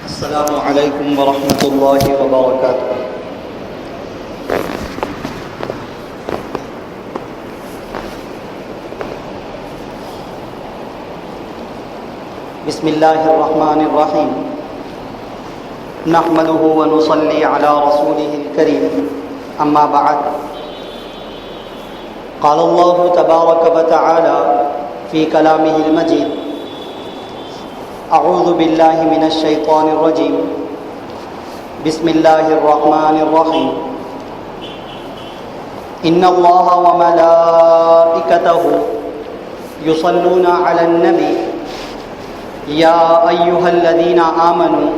السلام علیکم ورحمۃ اللہ وبرکاتہ۔ بسم اللہ الرحمن الرحیم، نحمده ونصلی علی رسوله الکریم، اما بعد، قال اللہ تبارک وتعالی فی کلامہ المجید: اعوذ باللہ من الشیطان الرجیم، بسم اللہ الرحمن الرحیم، ان اللہ وملائکتہ یصلون علی النبی یا ایہا الذین آمنوا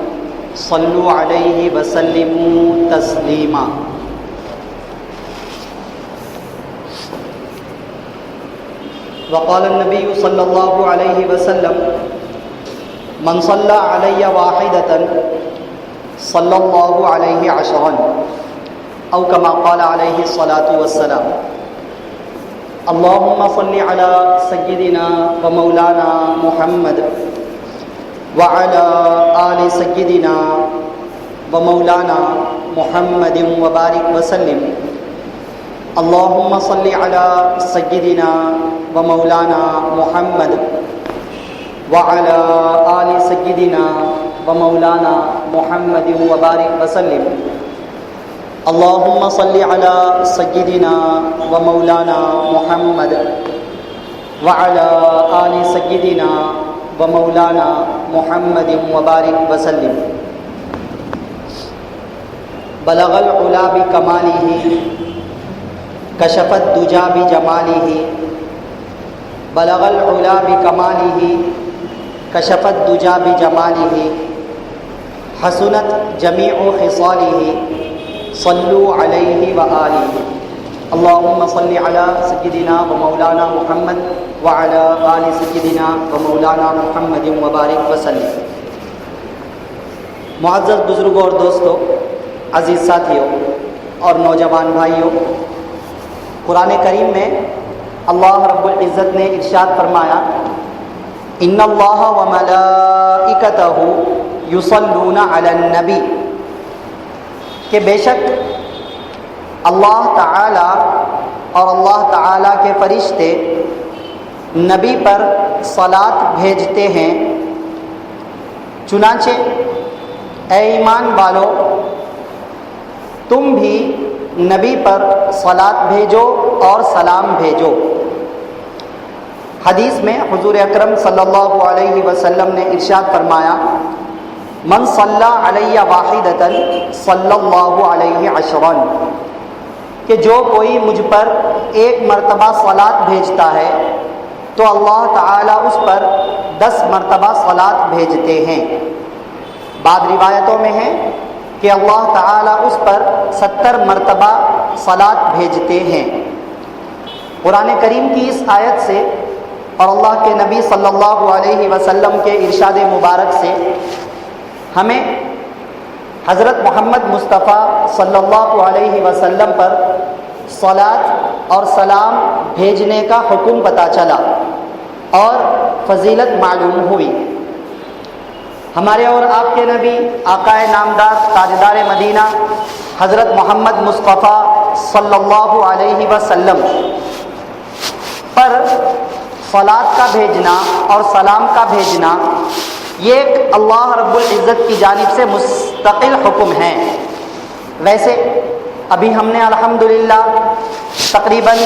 صلوا علیہ وسلموا تسلیما۔ وقال النبی صلی اللہ علیہ وسلم: من صلى علی واحدة صلی اللہ علیہ عشرا، او کما قال علیہ الصلاة والسلام۔ اللہم صل علی سیدنا و مولانا محمد وعلى آل سیدنا و مولانا محمد وبارک وسلم۔ اللہم صل علی سیدنا و مولانا محمد وعلى آل سیدنا و مولانا محمد وبارک وسلم۔ اللہم صل علی سیدنا و مولانا محمد وعلى آل سیدنا و مولانا محمد وبارک وسلم۔ بلغ العلا بکمالہ، کشف الدجی بجمالہ، بلغ العلا بکمالہ، کشف الدجی بجمالہ، حسنت جمیع خصالہ، صلوا علیہ وآلہ۔ اللہم صل علی سیدنا و مولانا محمد وعلی آل سیدنا و مولانا محمد وبارک وسلم۔ معزز بزرگوں اور دوستوں، عزیز ساتھیوں اور نوجوان بھائیوں، قرآن کریم میں اللہ رب العزت نے ارشاد فرمایا: ان اللہ وملائکتہ یصلون علی النبی، کہ بے شک اللہ تعالی اور اللہ تعالی کے فرشتے نبی پر صلاۃ بھیجتے ہیں۔ چنانچہ اے ایمان والو، تم بھی نبی پر صلاۃ بھیجو اور سلام بھیجو۔ حدیث میں حضور اکرم صلی اللہ علیہ وسلم نے ارشاد فرمایا: من صلی علی واحدۃ صلی اللہ علیہ عشرا، کہ جو کوئی مجھ پر ایک مرتبہ صلاۃ بھیجتا ہے تو اللہ تعالیٰ اس پر 10 مرتبہ صلاۃ بھیجتے ہیں۔ بعض روایتوں میں ہے کہ اللہ تعالیٰ اس پر 70 مرتبہ صلاۃ بھیجتے ہیں۔ قرآن کریم کی اس آیت سے اور اللہ کے نبی صلی اللہ علیہ وسلم کے ارشاد مبارک سے ہمیں حضرت محمد مصطفیٰ صلی اللہ علیہ وسلم پر صلاۃ اور سلام بھیجنے کا حکم پتہ چلا اور فضیلت معلوم ہوئی۔ ہمارے اور آپ کے نبی آقا نامدار تاجدار مدینہ حضرت محمد مصطفیٰ صلی اللہ علیہ وسلم پر صلاۃ کا بھیجنا اور سلام کا بھیجنا یہ ایک اللہ رب العزت کی جانب سے مستقل حکم ہے۔ ویسے ابھی ہم نے الحمدللہ تقریباً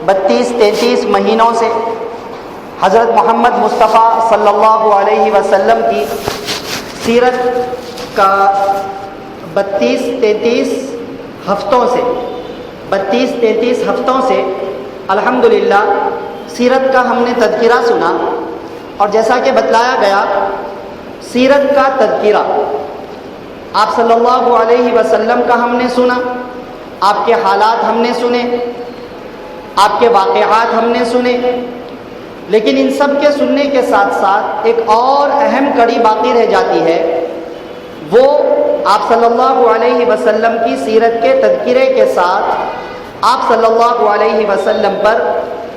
32-33 مہینوں سے حضرت محمد مصطفیٰ صلی اللہ علیہ وسلم کی سیرت کا 32-33 ہفتوں سے الحمدللہ سیرت کا ہم نے تذکرہ سنا، اور جیسا کہ بتلایا گیا سیرت کا تذکرہ آپ صلی اللہ علیہ وسلم کا ہم نے سنا، آپ کے حالات ہم نے سنے، آپ کے واقعات ہم نے سنے، لیکن ان سب کے سننے کے ساتھ ساتھ ایک اور اہم کڑی باقی رہ جاتی ہے، وہ آپ صلی اللہ علیہ وسلم کی سیرت کے تذکرے کے ساتھ آپ صلی اللہ علیہ وسلم پر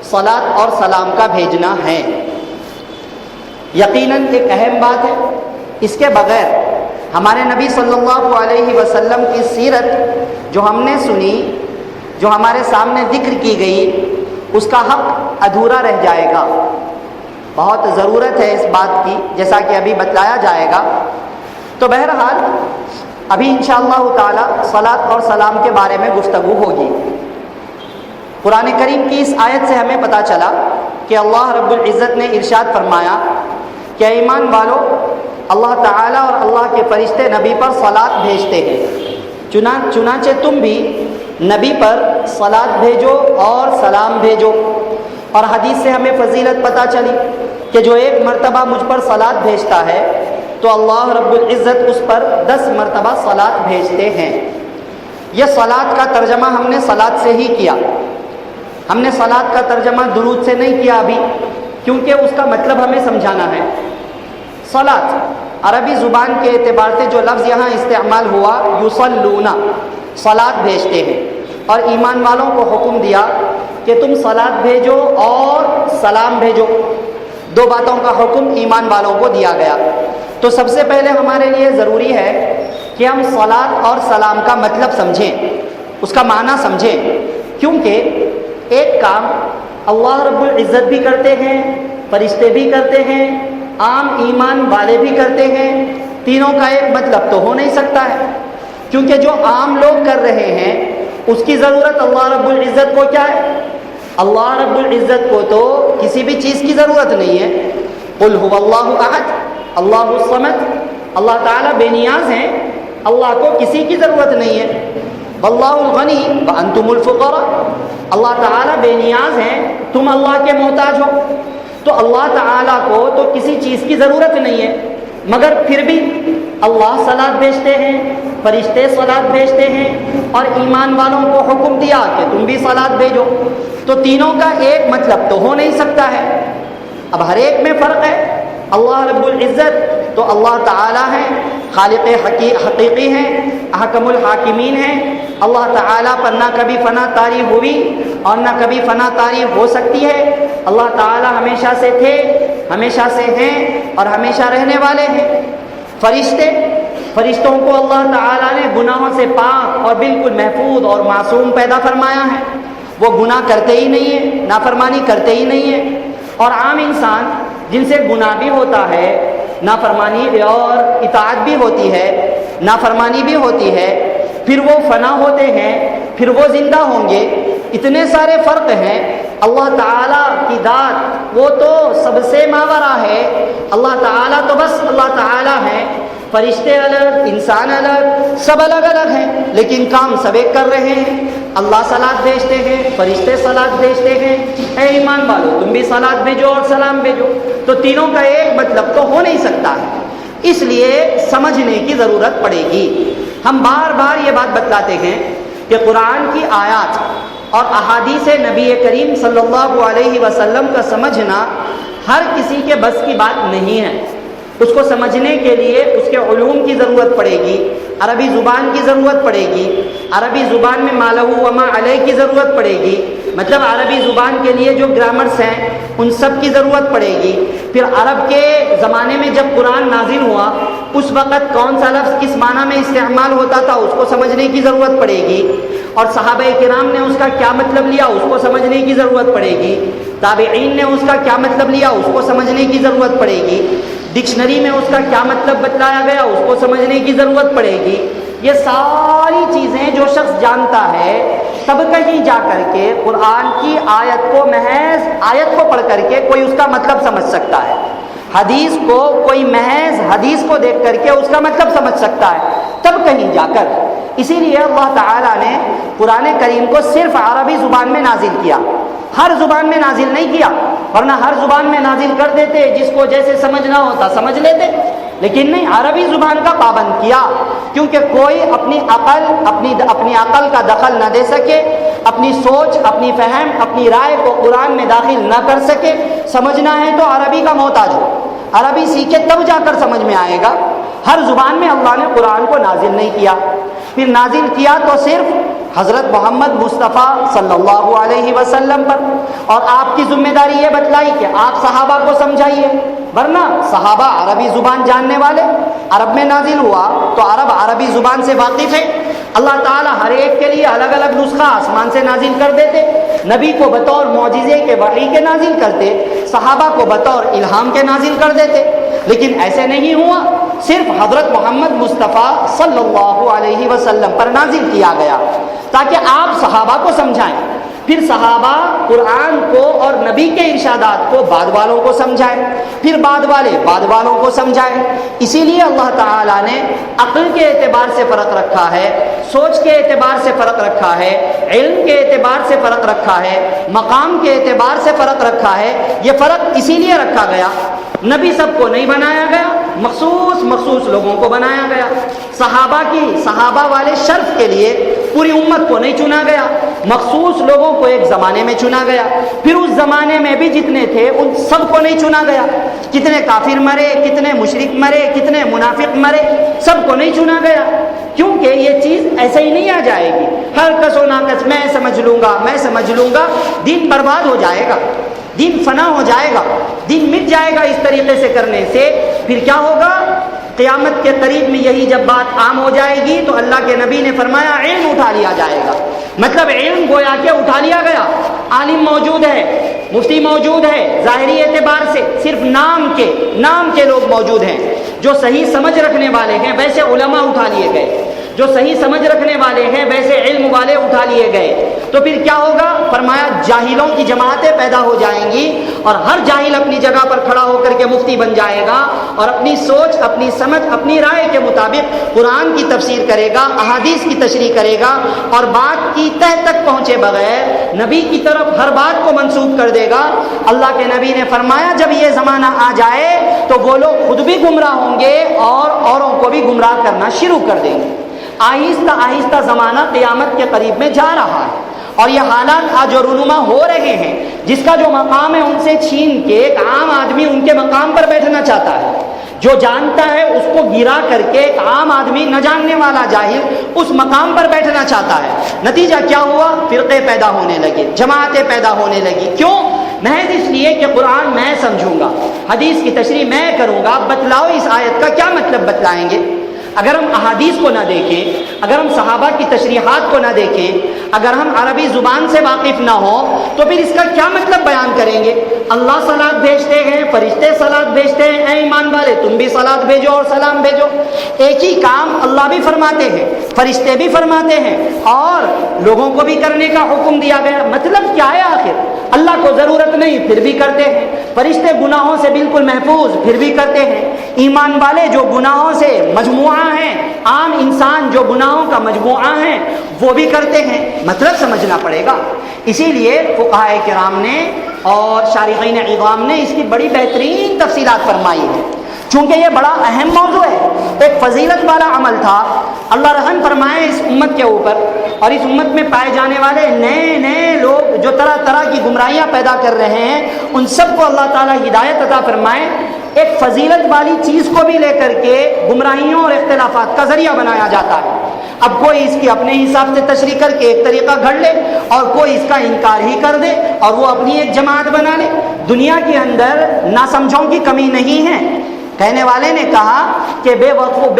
صلاۃ اور سلام کا بھیجنا ہے۔ یقیناً ایک اہم بات ہے، اس کے بغیر ہمارے نبی صلی اللہ علیہ وسلم کی سیرت جو ہم نے سنی، جو ہمارے سامنے ذکر کی گئی، اس کا حق ادھورا رہ جائے گا۔ بہت ضرورت ہے اس بات کی، جیسا کہ ابھی بتلایا جائے گا۔ تو بہرحال ابھی انشاءاللہ تعالی صلاۃ اور سلام کے بارے میں گفتگو ہوگی۔ قرآن کریم کی اس آیت سے ہمیں پتہ چلا کہ اللہ رب العزت نے ارشاد فرمایا کہ ایمان والو، اللہ تعالیٰ اور اللہ کے فرشتے نبی پر صلاۃ بھیجتے ہیں، چنانچہ تم بھی نبی پر صلاۃ بھیجو اور سلام بھیجو۔ اور حدیث سے ہمیں فضیلت پتہ چلی کہ جو ایک مرتبہ مجھ پر صلاۃ بھیجتا ہے تو اللہ رب العزت اس پر 10 مرتبہ صلاۃ بھیجتے ہیں۔ یہ صلاۃ کا ترجمہ ہم نے صلاۃ سے ہی کیا، ہم نے صلاۃ کا ترجمہ درود سے نہیں کیا ابھی، کیونکہ اس کا مطلب ہمیں سمجھانا ہے۔ صلاۃ عربی زبان کے اعتبار سے جو لفظ یہاں استعمال ہوا، یصلون، صلاۃ بھیجتے ہیں، اور ایمان والوں کو حکم دیا کہ تم صلاۃ بھیجو اور سلام بھیجو۔ 2 باتوں کا حکم ایمان والوں کو دیا گیا۔ تو سب سے پہلے ہمارے لیے ضروری ہے کہ ہم صلاۃ اور سلام کا مطلب سمجھیں، اس کا معنی سمجھیں، کیونکہ ایک کام اللہ رب العزت بھی کرتے ہیں، فرشتے بھی کرتے ہیں، عام ایمان والے بھی کرتے ہیں، تینوں کا ایک مطلب تو ہو نہیں سکتا ہے، کیونکہ جو عام لوگ کر رہے ہیں اس کی ضرورت اللہ رب العزت کو کیا ہے؟ اللہ رب العزت کو تو کسی بھی چیز کی ضرورت نہیں ہے۔ قل هو اللہ احد اللہ الصمد، اللہ تعالیٰ بے نیاز ہیں، اللہ کو کسی کی ضرورت نہیں ہے۔ واللہ الغنی وانتم الفقراء، اللہ تعالیٰ بے نیاز ہیں، تم اللہ کے محتاج ہو۔ تو اللہ تعالیٰ کو تو کسی چیز کی ضرورت نہیں ہے، مگر پھر بھی اللہ صلاۃ بھیجتے ہیں، فرشتے صلاۃ بھیجتے ہیں، اور ایمان والوں کو حکم دیا کہ تم بھی صلاۃ بھیجو۔ تو تینوں کا ایک مطلب تو ہو نہیں سکتا ہے۔ اب ہر ایک میں فرق ہے۔ اللہ رب العزت تو اللہ تعالیٰ ہیں، خالق حقیقی ہیں، احکم الحاکمین ہیں۔ اللہ تعالیٰ پر نہ کبھی فنا طاری ہوئی اور نہ کبھی فنا طاری ہو سکتی ہے۔ اللہ تعالیٰ ہمیشہ سے تھے، ہمیشہ سے ہیں اور ہمیشہ رہنے والے ہیں۔ فرشتوں کو اللہ تعالیٰ نے گناہوں سے پاک اور بالکل محفوظ اور معصوم پیدا فرمایا ہے، وہ گناہ کرتے ہی نہیں ہیں، نافرمانی کرتے ہی نہیں ہیں۔ اور عام انسان جن سے گناہ بھی ہوتا ہے، نافرمانی اور اطاعت بھی ہوتی ہے، نافرمانی بھی ہوتی ہے، پھر وہ فنا ہوتے ہیں، پھر وہ زندہ ہوں گے، اتنے سارے فرق ہیں۔ اللہ تعالیٰ کی ذات وہ تو سب سے ماورا ہے، اللہ تعالیٰ تو بس اللہ تعالیٰ ہیں، فرشتے الگ، انسان الگ، سب الگ الگ ہیں، لیکن کام سب ایک کر رہے ہیں۔ اللہ صلاۃ بھیجتے ہیں، فرشتے صلاۃ بھیجتے ہیں، اے ایمان والو تم بھی صلاۃ بھیجو اور سلام بھیجو۔ تو تینوں کا ایک مطلب تو ہو نہیں سکتا ہے، اس لیے سمجھنے کی ضرورت پڑے گی۔ ہم بار بار یہ بات بتلاتے ہیں کہ قرآن کی آیات اور احادیث نبی کریم صلی اللہ علیہ وسلم کا سمجھنا ہر کسی کے بس کی بات نہیں ہے۔ اس کو سمجھنے کے لیے اس کے علوم کی ضرورت پڑے گی، عربی زبان کی ضرورت پڑے گی، عربی زبان میں ما لہ و ما علیہ کی ضرورت پڑے گی، مطلب عربی زبان کے لیے جو گرامرس ہیں ان سب کی ضرورت پڑے گی۔ پھر عرب کے زمانے میں جب قرآن نازل ہوا اس وقت کون سا لفظ کس معنی میں استعمال ہوتا تھا اس کو سمجھنے کی ضرورت پڑے گی، اور صحابہ کرام نے اس کا کیا مطلب لیا اس کو سمجھنے کی ضرورت پڑے گی، تابعین نے اس کا کیا مطلب لیا اس کو سمجھنے کی ضرورت پڑے گی، ڈکشنری میں اس کا کیا مطلب بتلایا گیا اس کو سمجھنے کی ضرورت پڑے گی۔ یہ ساری چیزیں جو شخص جانتا ہے تب کہیں جا کر کے قرآن کی آیت کو محض آیت کو پڑھ کر کے کوئی اس کا مطلب سمجھ سکتا ہے، حدیث کو کوئی محض حدیث کو دیکھ کر کے اس کا مطلب سمجھ سکتا ہے، تب کہیں جا کر۔ اسی لیے اللہ تعالیٰ نے قرآن کریم کو صرف عربی زبان میں نازل کیا، ہر زبان میں نازل نہیں کیا، ورنہ ہر زبان میں نازل کر دیتے، جس کو جیسے سمجھنا ہوتا سمجھ لیتے، لیکن نہیں، عربی زبان کا پابند کیا، کیونکہ کوئی اپنی عقل کا دخل نہ دے سکے، اپنی سوچ، اپنی فہم، اپنی رائے کو قرآن میں داخل نہ کر سکے۔ سمجھنا ہے تو عربی کا محتاج ہو، عربی سیکھے تب جا کر سمجھ میں آئے گا۔ ہر زبان میں اللہ نے قرآن کو نازل نہیں کیا، پھر نازل کیا تو صرف حضرت محمد مصطفیٰ صلی اللہ علیہ وسلم پر، اور آپ کی ذمہ داری یہ بتلائی کہ آپ صحابہ کو سمجھائیے، ورنہ صحابہ عربی زبان جاننے والے، عرب میں نازل ہوا تو عرب عربی زبان سے واقف ہے، اللہ تعالیٰ ہر ایک کے لیے الگ الگ نسخہ آسمان سے نازل کر دیتے، نبی کو بطور معجزے کے وحی کے نازل کرتے، صحابہ کو بطور الہام کے نازل کر دیتے، لیکن ایسے نہیں ہوا، صرف حضرت محمد مصطفیٰ صلی اللہ علیہ وسلم پر نازل کیا گیا تاکہ آپ صحابہ کو سمجھائیں، پھر صحابہ قرآن کو اور نبی کے ارشادات کو بعد والوں کو سمجھائیں، پھر بعد والے بعد والوں کو سمجھائیں۔ اسی لیے اللہ تعالیٰ نے عقل کے اعتبار سے فرق رکھا ہے، سوچ کے اعتبار سے فرق رکھا ہے، علم کے اعتبار سے فرق رکھا ہے، مقام کے اعتبار سے فرق رکھا ہے۔ یہ فرق اسی لیے رکھا گیا، نبی سب کو نہیں بنایا گیا، مخصوص لوگوں کو بنایا گیا۔ صحابہ والے شرف کے لیے پوری امت کو نہیں چنا گیا، مخصوص لوگوں کو ایک زمانے میں چنا گیا، پھر اس زمانے میں بھی جتنے تھے ان سب کو نہیں چنا گیا، کتنے کافر مرے، کتنے مشرک مرے، کتنے منافق مرے، سب کو نہیں چنا گیا، کیونکہ یہ چیز ایسے ہی نہیں آ جائے گی، ہر کس و ناقص میں سمجھ لوں گا، دین برباد ہو جائے گا، دین فنا ہو جائے گا، دین مٹ جائے گا۔ اس طریقے سے کرنے سے پھر کیا ہوگا؟ قیامت کے قریب میں یہی جب بات عام ہو جائے گی تو اللہ کے نبی نے فرمایا علم اٹھا لیا جائے گا، مطلب علم گویا کہ اٹھا لیا گیا، عالم موجود ہے، مفتی موجود ہے، ظاہری اعتبار سے صرف نام کے لوگ موجود ہیں، جو صحیح سمجھ رکھنے والے ہیں ویسے علماء اٹھا لیے گئے، جو صحیح سمجھ رکھنے والے ہیں ویسے علم والے اٹھا لیے گئے، تو پھر کیا ہوگا؟ فرمایا جاہلوں کی جماعتیں پیدا ہو جائیں گی اور ہر جاہل اپنی جگہ پر کھڑا ہو کر کے مفتی بن جائے گا اور اپنی سوچ، اپنی سمجھ، اپنی رائے کے مطابق قرآن کی تفسیر کرے گا، احادیث کی تشریح کرے گا اور بات کی تہ تک پہنچے بغیر نبی کی طرف ہر بات کو منسوب کر دے گا۔ اللہ کے نبی نے فرمایا جب یہ زمانہ آ جائے تو وہ لوگ خود بھی گمراہ ہوں گے اور اوروں کو بھی گمراہ کرنا شروع کر دیں گے۔ آہستہ زمانہ قیامت کے قریب میں جا رہا ہے اور یہ حالات آج رونما ہو رہے ہیں، جس کا جو مقام ہے ان سے چھین کے ایک عام آدمی ان کے مقام پر بیٹھنا چاہتا ہے، جو جانتا ہے اس کو گرا کر کے ایک عام آدمی نہ جاننے والا جاہل اس مقام پر بیٹھنا چاہتا ہے۔ نتیجہ کیا ہوا؟ فرقے پیدا ہونے لگے، جماعتیں پیدا ہونے لگی۔ کیوں؟ محض اس لیے کہ قرآن میں سمجھوں گا، حدیث کی تشریح میں کروں گا، بتلاؤ اس آیت کا کیا مطلب بتلائیں گے؟ اگر ہم احادیث کو نہ دیکھیں، اگر ہم صحابہ کی تشریحات کو نہ دیکھیں، اگر ہم عربی زبان سے واقف نہ ہوں تو پھر اس کا کیا مطلب بیان کریں گے؟ اللہ صلات بھیجتے ہیں، فرشتے صلات بھیجتے ہیں، اے ایمان والے تم بھی صلات بھیجو اور سلام بھیجو۔ ایک ہی کام اللہ بھی فرماتے ہیں، فرشتے بھی فرماتے ہیں اور لوگوں کو بھی کرنے کا حکم دیا گیا۔ مطلب کیا ہے آخر؟ اللہ کو ضرورت نہیں پھر بھی کرتے ہیں، فرشتے گناہوں سے بالکل محفوظ پھر بھی کرتے ہیں، ایمان والے جو گناہوں سے مجموعہ ہیں، عام انسان جو گناہوں کا مجموعہ ہیں وہ بھی کرتے ہیں۔ مطلب سمجھنا پڑے گا۔ اسی لیے فقہاء کرام نے اور شارحین عظام نے اس کی بڑی بہترین تفصیلات فرمائی ہیں، چونکہ یہ بڑا اہم موضوع ہے، ایک فضیلت والا عمل تھا۔ اللہ رحم فرمائے اس امت کے اوپر اور اس امت میں پائے جانے والے نئے لوگ جو طرح طرح کی گمراہیاں پیدا کر رہے ہیں، ان سب کو اللہ تعالیٰ ہدایت عطا فرمائے۔ ایک فضیلت والی چیز کو بھی لے کر کے گمراہیوں اور اختلافات کا ذریعہ بنایا جاتا ہے۔ اب کوئی اس کی اپنے حساب سے تشریح کر کے ایک طریقہ گھڑ لے اور کوئی اس کا انکار ہی کر دے اور وہ اپنی ایک جماعت بنا لے۔ دنیا کے اندر ناسمجھوں کی کمی نہیں ہے۔ کہنے والے نے کہا کہ بے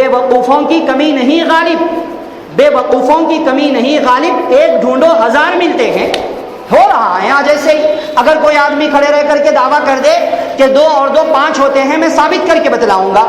وقوفوں کی کمی نہیں غالب، بے وقوفوں کی کمی نہیں غالب، ایک ڈھونڈو ہزار ملتے ہیں۔ ہو رہا ہے آج ایسے ہی، اگر کوئی آدمی کھڑے رہ کر کے دعویٰ کر دے کہ 2 اور 2 5 ہوتے ہیں، میں ثابت کر کے بتلاؤں گا،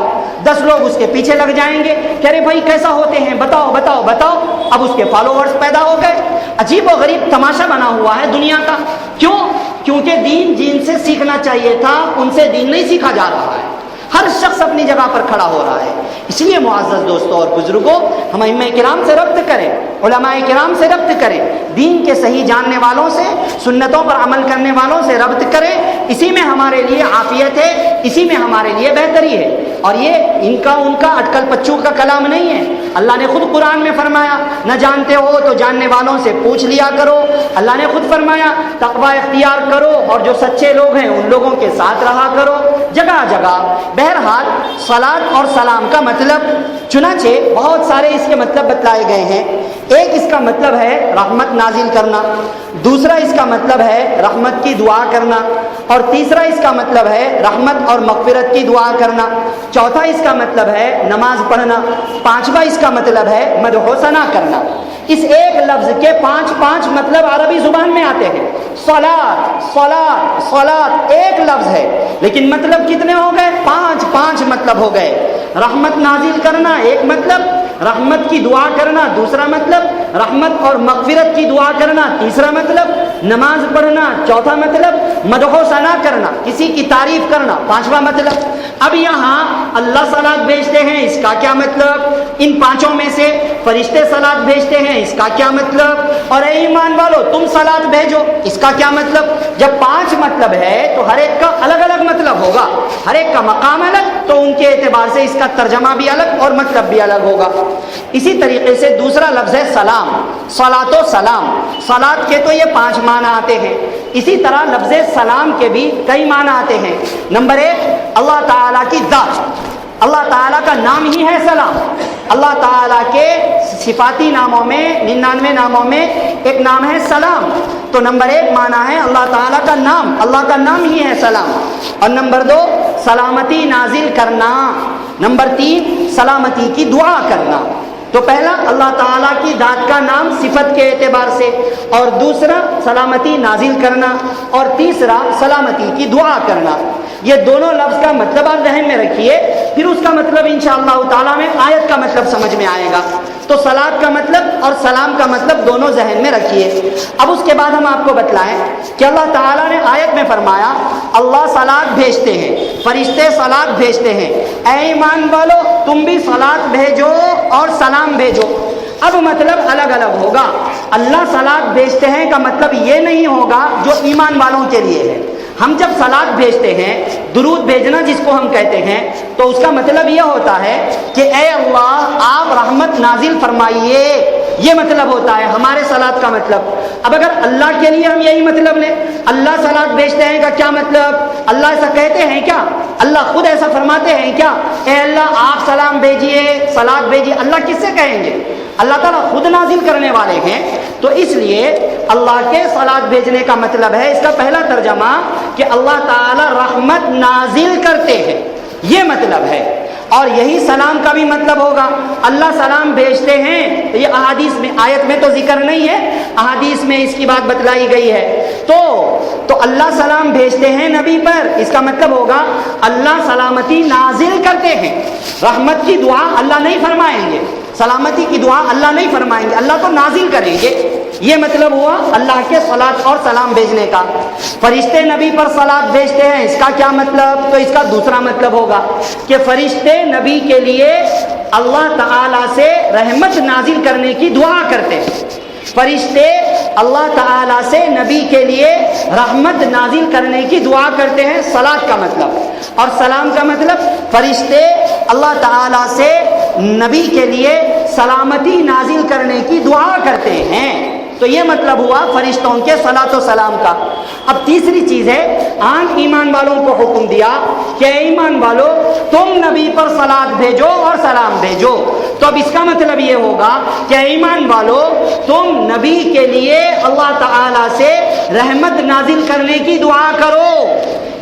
10 لوگ اس کے پیچھے لگ جائیں گے کہ ارے بھائی کیسا ہوتے ہیں، بتاؤ بتاؤ بتاؤ۔ اب اس کے فالوورز پیدا ہو گئے۔ عجیب و غریب تماشا بنا ہوا ہے دنیا کا۔ کیوں؟ کیونکہ دین جن سے سیکھنا چاہیے تھا ان سے دین نہیں سیکھا جا رہا ہے، ہر شخص اپنی جگہ پر کھڑا ہو رہا ہے۔ اس لیے معزز دوستوں اور بزرگوں، ہم ائمہ کرام سے ربط کریں، علماء کرام سے ربط کریں، دین کے صحیح جاننے والوں سے، سنتوں پر عمل کرنے والوں سے ربط کریں۔ اسی میں ہمارے لیے عافیت ہے، اسی میں ہمارے لیے بہتری ہے۔ اور یہ ان کا اٹکل پچو کا کلام نہیں ہے۔ اللہ نے خود قرآن میں فرمایا نہ جانتے ہو تو جاننے والوں سے پوچھ لیا کرو۔ اللہ نے خود فرمایا تقوی اختیار کرو اور جو سچے لوگ ہیں ان لوگوں کے ساتھ رہا کرو۔ جگہ جگہ. بہرحال صلاۃ اور سلام کا مطلب چنانچہ بہت سارے اس کے مطلب بتلائے گئے ہیں. ایک اس کا مطلب ہے رحمت نازل کرنا، دوسرا اس کا مطلب ہے رحمت کی دعا کرنا، اور تیسرا اس کا مطلب ہے رحمت اور مغفرت کی دعا کرنا، چوتھا اس کا مطلب ہے نماز پڑھنا، پانچواں اس کا مطلب ہے مدح و ثنا کرنا. اس ایک لفظ کے پانچ مطلب عربی زبان میں آتے ہیں. صلاۃ صلاۃ صلاۃ ایک لفظ ہے لیکن مطلب کتنے ہو گئے؟ پانچ مطلب ہو گئے. رحمت نازل کرنا ایک مطلب، رحمت کی دعا کرنا دوسرا مطلب، رحمت اور مغفرت کی دعا کرنا تیسرا مطلب، نماز پڑھنا چوتھا مطلب، مدح و ثنا کرنا کسی کی تعریف کرنا پانچواں مطلب. اب یہاں اللہ صلاۃ بھیجتے ہیں، اس کا کیا مطلب؟ ان پانچوں میں سے فرشتے صلاۃ بھیجتے ہیں، اس کا کیا مطلب؟ اور اے ایمان والو تم صلاۃ بھیجو، اس کا کیا مطلب؟ جب پانچ مطلب ہے تو ہر ایک کا الگ الگ مطلب ہوگا، ہر ایک کا مقام الگ، تو ان کے اعتبار سے اس کا ترجمہ بھی الگ اور مطلب بھی الگ ہوگا. اسی طریقے سے دوسرا لفظ ہے سلام، صلاۃ و سلام. صلاۃ کے تو یہ 5 معنی آتے ہیں، اسی طرح لفظ سلام کے بھی کئی معنی آتے ہیں. نمبر 1 اللہ تعالیٰ کی ذات، اللہ تعالیٰ کا نام ہی ہے سلام. اللہ تعالیٰ کے صفاتی ناموں میں 99 ناموں میں ایک نام ہے سلام. تو نمبر 1 معنی ہے اللہ تعالیٰ کا نام، اللہ کا نام ہی ہے سلام. اور نمبر 2 سلامتی نازل کرنا. نمبر 3 سلامتی کی دعا کرنا. تو پہلا اللہ تعالیٰ کی ذات کا نام صفت کے اعتبار سے، اور دوسرا سلامتی نازل کرنا، اور تیسرا سلامتی کی دعا کرنا. یہ دونوں لفظ کا مطلب آپ ذہن میں رکھیے، پھر اس کا مطلب انشاءاللہ تعالیٰ میں آیت کا مطلب سمجھ میں آئے گا. تو صلاۃ کا مطلب اور سلام کا مطلب دونوں ذہن میں رکھیے. اب اس کے بعد ہم آپ کو بتلائیں کہ اللہ تعالیٰ نے آیت میں فرمایا اللہ صلاۃ بھیجتے ہیں، فرشتے صلاۃ بھیجتے ہیں، اے ایمان والو تم بھی صلاۃ بھیجو اور سلام بھیجو. اب مطلب الگ الگ ہوگا. اللہ صلاۃ بھیجتے ہیں کا مطلب یہ نہیں ہوگا جو ایمان والوں کے لیے ہے. ہم جب صلاۃ بھیجتے ہیں، درود بھیجنا جس کو ہم کہتے ہیں، تو اس کا مطلب یہ ہوتا ہے کہ اے اللہ آپ رحمت نازل فرمائیے، یہ مطلب ہوتا ہے ہمارے صلاۃ کا مطلب. اب اگر اللہ کے لیے ہم یہی مطلب لیں، اللہ صلاۃ بھیجتے ہیں کا کیا مطلب؟ اللہ ایسا کہتے ہیں کیا؟ اللہ خود ایسا فرماتے ہیں کیا اے اللہ آپ سلام بھیجیے، صلاۃ بھیجیے؟ اللہ کس سے کہیں گے؟ اللہ تعالیٰ خود نازل کرنے والے ہیں. تو اس لیے اللہ کے صلاۃ بھیجنے کا مطلب ہے، اس کا پہلا ترجمہ کہ اللہ تعالیٰ رحمت نازل کرتے ہیں، یہ مطلب ہے. اور یہی سلام کا بھی مطلب ہوگا. اللہ سلام بھیجتے ہیں، تو یہ احادیث میں، آیت میں تو ذکر نہیں ہے، احادیث میں اس کی بات بتلائی گئی ہے. تو اللہ سلام بھیجتے ہیں نبی پر، اس کا مطلب ہوگا اللہ سلامتی نازل کرتے ہیں. رحمت کی دعا اللہ نہیں فرمائیں گے، سلامتی کی دعا اللہ نہیں فرمائیں گے، اللہ تو نازل کریں گے. یہ مطلب ہوا اللہ کے صلاۃ اور سلام بھیجنے کا. فرشتے نبی پر صلاۃ بھیجتے ہیں، اس کا کیا مطلب؟ تو اس کا دوسرا مطلب ہوگا کہ فرشتے نبی کے لیے اللہ تعالی سے رحمت نازل کرنے کی دعا کرتے ہیں. فرشتے اللہ تعالی سے نبی کے لیے رحمت نازل کرنے کی دعا کرتے ہیں، صلاۃ کا مطلب. اور سلام کا مطلب فرشتے اللہ تعالی سے نبی کے لیے سلامتی نازل کرنے کی دعا کرتے ہیں. تو یہ مطلب ہوا فرشتوں کے صلاۃ و سلام کا. اب تیسری چیز ہے، عام ایمان والوں کو حکم دیا کہ ایمان والو تم نبی پر صلاۃ بھیجو اور سلام بھیجو. تو اب اس کا مطلب یہ ہوگا کہ ایمان والو تم نبی کے لیے اللہ تعالی سے رحمت نازل کرنے کی دعا کرو.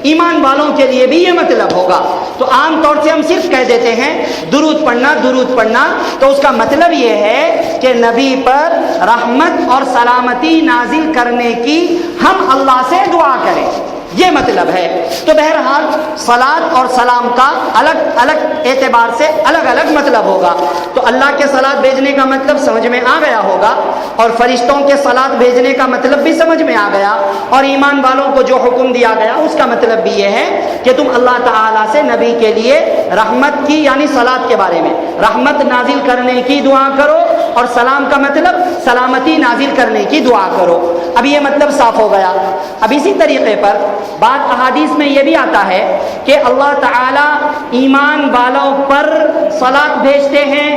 ایمان والوں کے لیے بھی یہ مطلب ہوگا. تو عام طور سے ہم صرف کہہ دیتے ہیں درود پڑھنا درود پڑھنا، تو اس کا مطلب یہ ہے کہ نبی پر رحمت اور سلامتی نازل کرنے کی ہم اللہ سے دعا کریں، یہ مطلب ہے. تو بہرحال صلاۃ اور سلام کا الگ الگ اعتبار سے الگ الگ مطلب ہوگا. تو اللہ کے صلاۃ بھیجنے کا مطلب سمجھ میں آ گیا ہوگا، اور فرشتوں کے صلاۃ بھیجنے کا مطلب بھی سمجھ میں آ گیا، اور ایمان والوں کو جو حکم دیا گیا اس کا مطلب بھی یہ ہے کہ تم اللہ تعالیٰ سے نبی کے لیے رحمت کی یعنی صلاۃ کے بارے میں رحمت نازل کرنے کی دعا کرو، اور سلام کا مطلب سلامتی نازل کرنے کی دعا کرو. اب یہ مطلب صاف ہو گیا. اب اسی طریقے پر بعض احادیث میں یہ بھی آتا ہے کہ اللہ تعالیٰ ایمان والوں پر صلات بھیجتے ہیں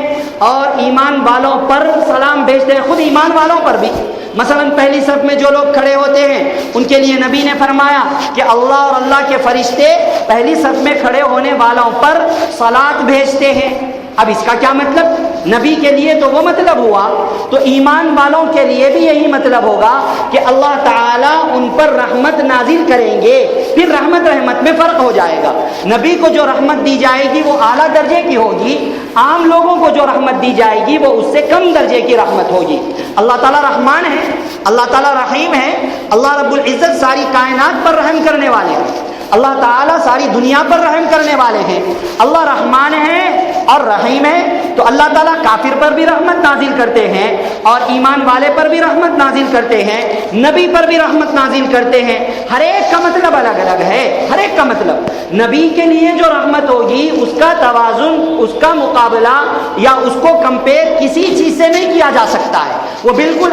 اور ایمان والوں پر سلام بھیجتے ہیں، خود ایمان والوں پر بھی۔ مثلا پہلی صف میں جو لوگ کھڑے ہوتے ہیں ان کے لیے نبی نے فرمایا کہ اللہ اور اللہ کے فرشتے پہلی صف میں کھڑے ہونے والوں پر صلات بھیجتے ہیں۔ اب اس کا کیا مطلب؟ نبی کے لیے تو وہ مطلب ہوا، تو ایمان والوں کے لیے بھی یہی مطلب ہوگا کہ اللہ تعالیٰ ان پر رحمت نازل کریں گے۔ پھر رحمت میں فرق ہو جائے گا۔ نبی کو جو رحمت دی جائے گی وہ اعلیٰ درجے کی ہوگی، عام لوگوں کو جو رحمت دی جائے گی وہ اس سے کم درجے کی رحمت ہوگی۔ اللہ تعالیٰ رحمان ہے، اللہ تعالیٰ رحیم ہے، اللہ رب العزت ساری کائنات پر رحم کرنے والے ہیں، اللہ تعالیٰ ساری دنیا پر رحم کرنے والے ہیں۔ اللہ رحمان ہے اور رحیم ہے، تو اللہ تعالیٰ کافر پر بھی رحمت نازل کرتے ہیں اور ایمان والے پر بھی رحمت نازل کرتے ہیں، نبی پر بھی رحمت نازل کرتے ہیں۔ ہر ایک کا مطلب الگ الگ ہے، ہر ایک کا مطلب۔ نبی کے لیے جو رحمت ہوگی اس کا توازن، اس کا مقابلہ یا اس کو کمپیئر کسی چیز سے نہیں کیا جا سکتا ہے، وہ بالکل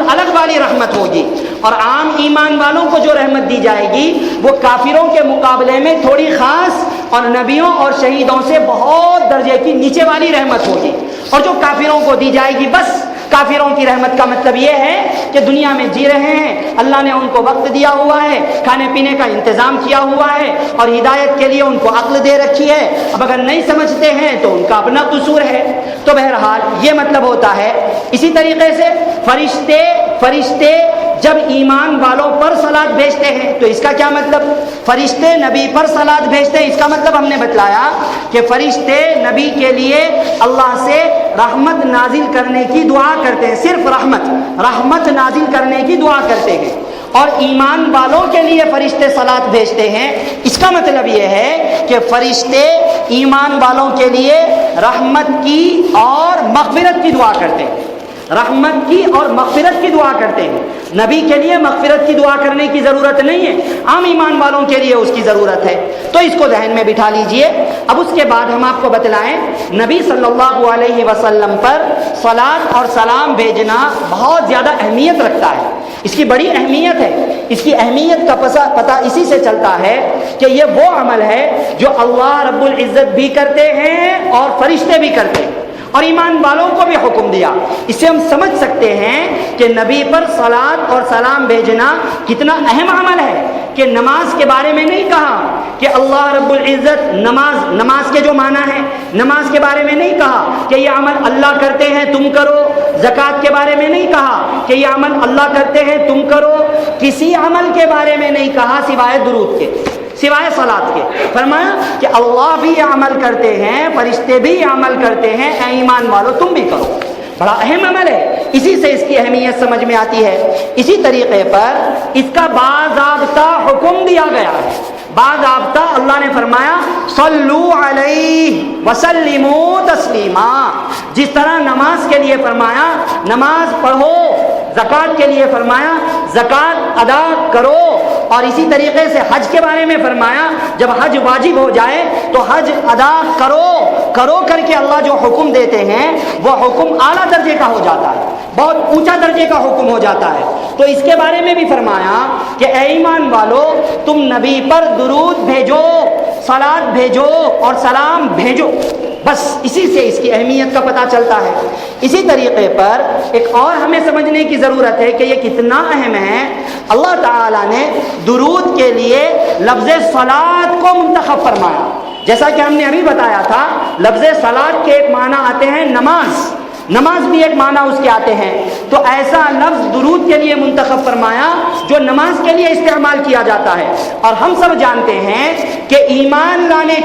الگ والی رحمت ہوگی۔ اور عام ایمان والوں کو جو رحمت دی جائے گی وہ کافروں کے مقابلے میں تھوڑی خاص اور نبیوں اور شہیدوں سے بہت درجے کی نیچے والی رحمت ہوگی۔ اور جو کافروں کو دی جائے گی، بس کافروں کی رحمت کا مطلب یہ ہے کہ دنیا میں جی رہے ہیں، اللہ نے ان کو وقت دیا ہوا ہے، کھانے پینے کا انتظام کیا ہوا ہے اور ہدایت کے لیے ان کو عقل دے رکھی ہے، اب اگر نہیں سمجھتے ہیں تو ان کا اپنا قصور ہے۔ تو بہرحال یہ مطلب ہوتا ہے۔ اسی طریقے سے فرشتے جب ایمان والوں پر صلات بھیجتے ہیں تو اس کا کیا مطلب؟ فرشتے نبی پر صلات بھیجتے ہیں، اس کا مطلب ہم نے بتلایا کہ فرشتے نبی کے لیے اللہ سے رحمت نازل کرنے کی دعا کرتے ہیں، صرف رحمت نازل کرنے کی دعا کرتے ہیں۔ اور ایمان والوں کے لیے فرشتے صلات بھیجتے ہیں، اس کا مطلب یہ ہے کہ فرشتے ایمان والوں کے لیے رحمت کی اور مغفرت کی دعا کرتے ہیں، رحمت کی اور مغفرت کی دعا کرتے ہیں۔ نبی کے لیے مغفرت کی دعا کرنے کی ضرورت نہیں ہے، عام ایمان والوں کے لیے اس کی ضرورت ہے۔ تو اس کو ذہن میں بٹھا لیجئے۔ اب اس کے بعد ہم آپ کو بتلائیں نبی صلی اللہ علیہ وسلم پر صلات اور سلام بھیجنا بہت زیادہ اہمیت رکھتا ہے، اس کی بڑی اہمیت ہے۔ اس کی اہمیت کا پتہ اسی سے چلتا ہے کہ یہ وہ عمل ہے جو اللہ رب العزت بھی کرتے ہیں اور فرشتے بھی کرتے ہیں اور ایمان والوں کو بھی حکم دیا۔ اس سے ہم سمجھ سکتے ہیں کہ نبی پر صلات اور سلام بھیجنا کتنا اہم عمل ہے کہ نماز کے بارے میں نہیں کہا کہ اللہ رب العزت نماز کے جو معنی ہے، نماز کے بارے میں نہیں کہا کہ یہ عمل اللہ کرتے ہیں تم کرو، زکوٰۃ کے بارے میں نہیں کہا کہ یہ عمل اللہ کرتے ہیں تم کرو، کسی عمل کے بارے میں نہیں کہا سوائے درود کے، سوائے صلات کے۔ فرمایا کہ اللہ بھی عمل کرتے ہیں، فرشتے بھی عمل کرتے ہیں، اے ایمان والو تم بھی کرو۔ بڑا اہم عمل ہے، اسی سے اس کی اہمیت سمجھ میں آتی ہے۔ اسی طریقے پر اس کا باضابطہ حکم دیا گیا ہے، باضابطہ اللہ نے فرمایا صلو علیہ وسلموا تسلیما۔ جس طرح نماز کے لیے فرمایا نماز پڑھو، زکوٰۃ کے لیے فرمایا زکوٰۃ ادا کرو، اور اسی طریقے سے حج کے بارے میں فرمایا جب حج واجب ہو جائے تو حج ادا کرو کر کے اللہ جو حکم دیتے ہیں وہ حکم اعلیٰ درجے کا ہو جاتا ہے، بہت اونچا درجے کا حکم ہو جاتا ہے۔ تو اس کے بارے میں بھی فرمایا کہ اے ایمان والو تم نبی پر درود بھیجو، صلات بھیجو اور سلام بھیجو۔ بس اسی سے اس کی اہمیت کا پتہ چلتا ہے۔ اسی طریقے پر ایک اور ہمیں سمجھنے کی ضرورت ہے کہ یہ کتنا اہم ہے۔ اللہ تعالیٰ نے درود کے لیے لفظ صلات کو منتخب فرمایا، جیسا کہ ہم نے ابھی بتایا تھا لفظ صلات کے ایک معنی آتے ہیں نماز بھی ایک معنی اس کے آتے ہیں، تو ایسا لفظ درود کے لیے منتخب فرمایا جو نماز کے لیے استعمال کیا جاتا ہے۔ اور ہم سب جانتے ہیں کہ ایمان لانے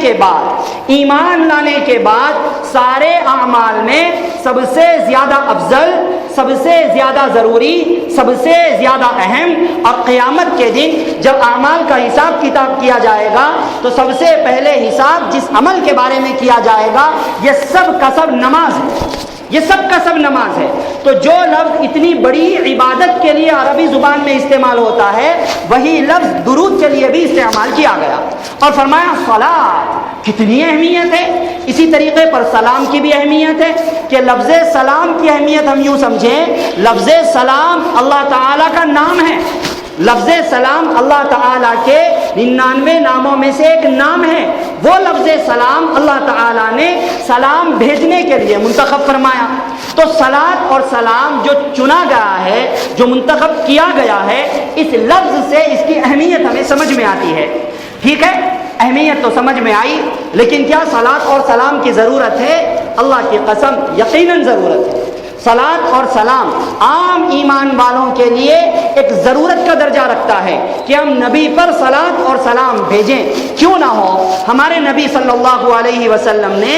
کے بعد سارے اعمال میں سب سے زیادہ افضل، سب سے زیادہ ضروری، سب سے زیادہ اہم، اور قیامت کے دن جب اعمال کا حساب کتاب کیا جائے گا تو سب سے پہلے حساب جس عمل کے بارے میں کیا جائے گا یہ سب کا سب نماز ہے، یہ سب کا سب نماز ہے۔ تو جو لفظ اتنی بڑی عبادت کے لیے عربی زبان میں استعمال ہوتا ہے وہی لفظ درود کے لیے بھی استعمال کیا گیا، اور فرمایا صلاۃ، کتنی اہمیت ہے۔ اسی طریقے پر سلام کی بھی اہمیت ہے کہ لفظ سلام کی اہمیت ہم یوں سمجھیں، لفظ سلام اللہ تعالیٰ کا نام ہے، لفظ سلام اللہ تعالیٰ کے 99 ناموں میں سے ایک نام ہے. وہ لفظ سلام اللہ تعالیٰ نے سلام بھیجنے کے لیے منتخب فرمایا. تو صلاۃ اور سلام جو چنا گیا ہے، جو منتخب کیا گیا ہے، اس لفظ سے اس کی اہمیت ہمیں سمجھ میں آتی ہے. ٹھیک ہے، اہمیت تو سمجھ میں آئی، لیکن کیا صلاۃ اور سلام کی ضرورت ہے؟ اللہ کی قسم یقیناً ضرورت ہے. صلاۃ اور سلام عام ایمان والوں کے لیے ایک ضرورت کا درجہ رکھتا ہے کہ ہم نبی پر صلاۃ اور سلام بھیجیں. کیوں نہ ہو، ہمارے نبی صلی اللہ علیہ وسلم نے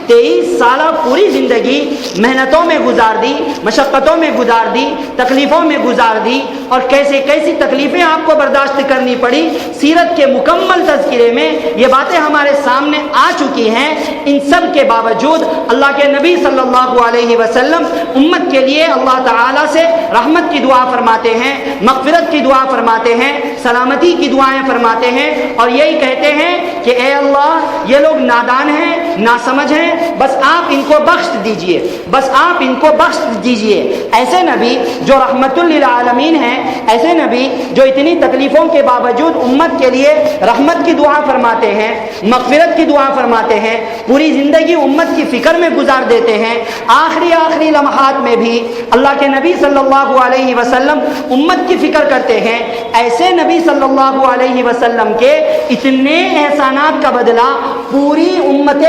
23 سالہ پوری زندگی محنتوں میں گزار دی، مشقتوں میں گزار دی، تکلیفوں میں گزار دی، اور کیسی تکلیفیں آپ کو برداشت کرنی پڑی. سیرت کے مکمل تذکرے میں یہ باتیں ہمارے سامنے آ چکی ہیں. ان سب کے باوجود اللہ کے نبی صلی اللہ علیہ وسلم امت کے لیے اللہ تعالیٰ سے رحمت کی دعا فرماتے ہیں، مغفرت کی دعا فرماتے ہیں، سلامتی کی دعائیں فرماتے ہیں، اور یہی کہتے ہیں کہ اے اللہ یہ لوگ نادان ہیں، ناسمجھ ہیں، بس آپ ان کو بخش دیجئے، بس آپ ان کو بخش دیجئے. ایسے نبی جو رحمت للعالمین ہیں، ایسے نبی جو اتنی تکلیفوں کے باوجود امت کے لیے رحمت کی دعا فرماتے ہیں، مغفرت کی دعا فرماتے ہیں، پوری زندگی امت کی فکر میں گزار دیتے ہیں، آخری لمحات میں بھی اللہ کے نبی صلی اللہ علیہ وسلم امت کی فکر کرتے ہیں. ایسے نبی صلی اللہ علیہ وسلم کے اتنے احسانات کا بدلہ پوری امت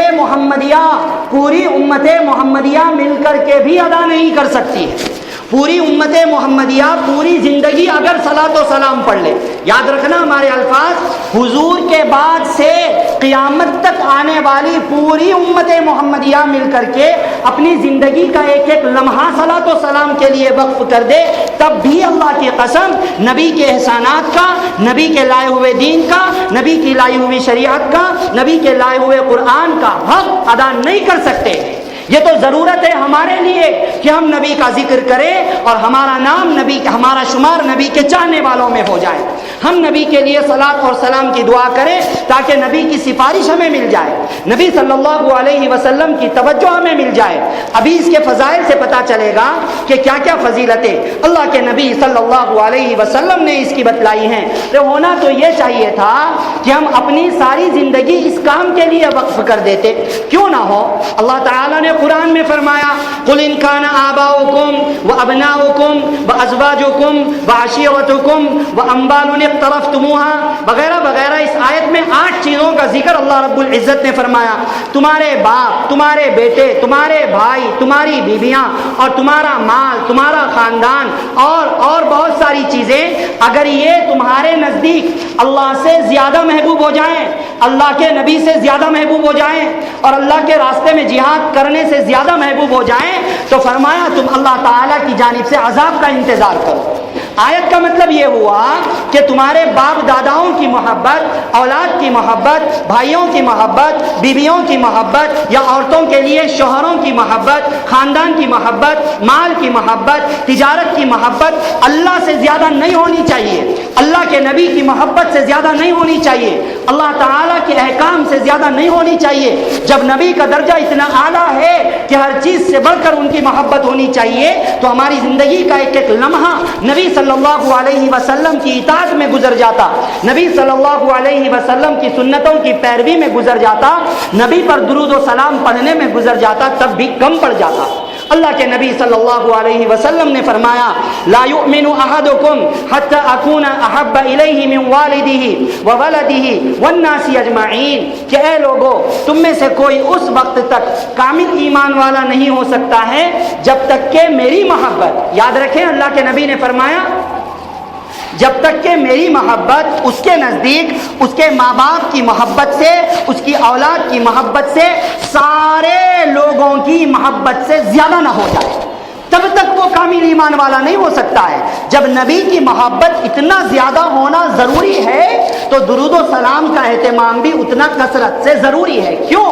محمدیہ مل کر کے بھی ادا نہیں کر سکتی ہے. پوری امت محمدیہ پوری زندگی اگر صلاۃ و سلام پڑھ لے، یاد رکھنا ہمارے الفاظ، حضور کے بعد سے قیامت تک آنے والی پوری امت محمدیہ مل کر کے اپنی زندگی کا ایک ایک لمحہ صلاۃ و سلام کے لیے وقف کر دے، تب بھی اللہ کی قسم نبی کے احسانات کا، نبی کے لائے ہوئے دین کا، نبی کی لائی ہوئی شریعت کا، نبی کے لائے ہوئے قرآن کا حق ادا نہیں کر سکتے. یہ تو ضرورت ہے ہمارے لیے کہ ہم نبی کا ذکر کریں اور ہمارا نام نبی، ہمارا شمار نبی کے چاہنے والوں میں ہو جائے. ہم نبی کے لیے صلاۃ اور سلام کی دعا کریں تاکہ نبی کی سفارش ہمیں مل جائے، نبی صلی اللہ علیہ وسلم کی توجہ ہمیں مل جائے. ابھی اس کے فضائل سے پتہ چلے گا کہ کیا کیا فضیلتیں اللہ کے نبی صلی اللہ علیہ وسلم نے اس کی بتلائی ہیں. تو ہونا تو یہ چاہیے تھا کہ ہم اپنی ساری زندگی اس کام کے لیے وقف کر دیتے. کیوں نہ ہو، اللہ تعالیٰ نے قرآن میں فرمایا قل ان کان آباؤکم وابناؤکم وازواجکم وعشیرتکم واموال اقترفتموها وغیرہ وغیرہ. اس آیت میں 8 چیزوں کا ذکر اللہ رب العزت نے فرمایا. تمہارے باپ، تمہارے بیٹے، تمہارے بھائی، تمہاری بیویاں اور تمہارا مال، تمہارا خاندان اور بہت ساری چیزیں اگر یہ تمہارے نزدیک اللہ سے زیادہ محبوب ہو جائیں، اللہ کے نبی سے زیادہ محبوب ہو جائیں اور اللہ کے راستے میں جہاد کرنے سے زیادہ محبوب ہو جائیں، تو فرمایا تم اللہ تعالیٰ کی جانب سے عذاب کا انتظار کرو. آیت کا مطلب یہ ہوا کہ تمہارے باپ داداؤں کی محبت، اولاد کی محبت، بھائیوں کی محبت، بیویوں کی محبت، یا عورتوں کے لیے شوہروں کی محبت، خاندان کی محبت، مال کی محبت، تجارت کی محبت اللہ سے زیادہ نہیں ہونی چاہیے، اللہ کے نبی کی محبت سے زیادہ نہیں ہونی چاہیے، اللہ تعالیٰ کے احکام سے زیادہ نہیں ہونی چاہیے. جب نبی کا درجہ اتنا اعلیٰ ہے کہ ہر چیز سے بڑھ کر ان کی محبت ہونی چاہیے، تو ہماری زندگی کا ایک ایک لمحہ نبی صلی اللہ علیہ وسلم کی اطاعت میں گزر جاتا، نبی صلی اللہ علیہ وسلم کی سنتوں کی پیروی میں گزر جاتا، نبی پر درود و سلام پڑھنے میں گزر جاتا، تب بھی کم پڑ جاتا. اللہ کے نبی صلی اللہ علیہ وسلم نے فرمایا لا یؤمن احدکم حتی اکون احب الیہ من والدہ وولدہ والناس اجمعین، کہ اے لوگو تم میں سے کوئی اس وقت تک کامل ایمان والا نہیں ہو سکتا ہے جب تک کہ میری محبت، یاد رکھیں اللہ کے نبی نے فرمایا جب تک کہ میری محبت اس کے نزدیک اس کے ماں باپ کی محبت سے، اس کی اولاد کی محبت سے، سارے لوگوں کی محبت سے زیادہ نہ ہو جائے، تب تک وہ کامل ایمان والا نہیں ہو سکتا ہے. جب نبی کی محبت اتنا زیادہ ہونا ضروری ہے تو درود و سلام کا اہتمام بھی اتنا کثرت سے ضروری ہے. کیوں؟